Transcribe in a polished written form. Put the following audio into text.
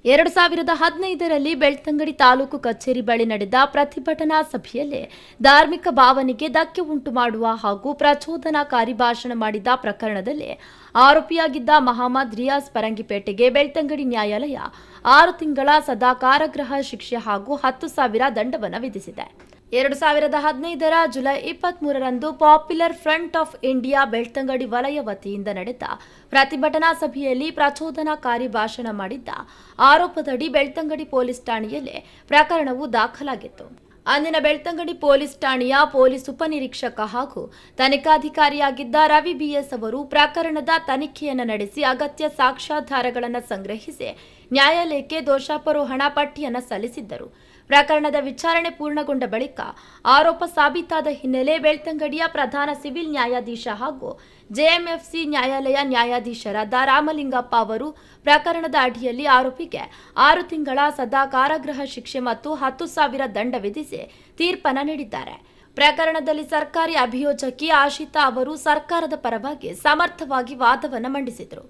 2015ರಲ್ಲಿ ಬೆಳ್ತಂಗಡಿ ತಾಲೂಕು ಕಚೇರಿ ಬಳಿ ನಡೆದ ಪ್ರತಿಭಟನಾ ಸಭೆಯಲ್ಲಿ ಧಾರ್ಮಿಕ ಭಾವನೆಗೆ ಧಕ್ಕೆ ಉಂಟು ಮಾಡುವ ಹಾಗೂ ಪ್ರಚೋದನಾಕಾರಿ ಭಾಷಣ ಮಾಡಿದ ಪ್ರಕರಣದಲ್ಲಿ ಆರೋಪಿಯಾಗಿದ್ದ ಮಹಮ್ಮದ್ ರಿಯಾಜ್ ಪರಂಗಿಪೇಟೆಗೆ ಬೆಳ್ತಂಗಡಿ ನ್ಯಾಯಾಲಯ 6 ತಿಂಗಳ ಸದಾ ಕಾರಾಗೃಹ ಶಿಕ್ಷೆ ಹಾಗೂ 10,000 ದಂಡವನ್ನು ವಿಧಿಸಿದೆ. 2015ರ ಜುಲೈ 23ರಂದು popular front of India Belthangady ವಲಯ ವತಿಯಿಂದ ನಡೆದ ಪ್ರತಿಭಟನಾ ಸಭೆಯಲ್ಲಿ ಪ್ರಚೋದನಾಕಾರಿ ಭಾಷಣ ಮಾಡಿದ್ದ ಆರೋಪದಡಿ ಬೆಳ್ತಂಗಡಿ ಪೊಲೀಸ್ ಠಾಣೆಯಲ್ಲಿ ಪ್ರಕರಣವು ದಾಖಲಾಗಿತ್ತು. ಅಂದಿನ ಬೆಳ್ತಂಗಡಿ ಪೊಲೀಸ್ ಠಾಣೆಯ ಪೊಲೀಸ್ ಉಪನಿರೀಕ್ಷಕ ಹಾಗೂ ತನಿಖಾಧಿಕಾರಿಯಾಗಿದ್ದ ರವಿ ಬಿಎಸ್ ಅವರು ಪ್ರಕರಣದ ತನಿಖೆಯನ್ನು ನಡೆಸಿ ಅಗತ್ಯ ಸಾಕ್ಷ್ಯಾಧಾರಗಳನ್ನು ಸಂಗ್ರಹಿಸಿ ನ್ಯಾಯಾಲಯಕ್ಕೆ ದೋಷಾರೋಪಣಾ ಪಟ್ಟಿಯನ್ನು ಸಲ್ಲಿಸಿದ್ದರು. ಪ್ರಕರಣದ ವಿಚಾರಣೆ ಪೂರ್ಣಗೊಂಡ ಬಳಿಕ ಆರೋಪ ಸಾಬೀತಾದ ಹಿನ್ನೆಲೆ ಬೆಳ್ತಂಗಡಿಯ ಪ್ರಧಾನ ಸಿವಿಲ್ ನ್ಯಾಯಾಧೀಶ ಹಾಗೂ ಜೆಎಂಎಫ್ಸಿ ನ್ಯಾಯಾಲಯ ನ್ಯಾಯಾಧೀಶರಾದ ರಾಮಲಿಂಗಪ್ಪ ಅವರು ಪ್ರಕರಣದ ಅಡಿಯಲ್ಲಿ ಆರೋಪಿಗೆ 6 ತಿಂಗಳ ಸದಾ ಕಾರಾಗೃಹ ಶಿಕ್ಷೆ ಮತ್ತು 10,000 ದಂಡ ವಿಧಿಸಿ ತೀರ್ಪನ್ನು ನೀಡಿದ್ದಾರೆ. ಪ್ರಕರಣದಲ್ಲಿ ಸರ್ಕಾರಿ ಅಭಿಯೋಜಕಿ ಆಶಿತಾ ಅವರು ಸರ್ಕಾರದ ಪರವಾಗಿ ಸಮರ್ಥವಾಗಿ ವಾದವನ್ನು ಮಂಡಿಸಿದರು.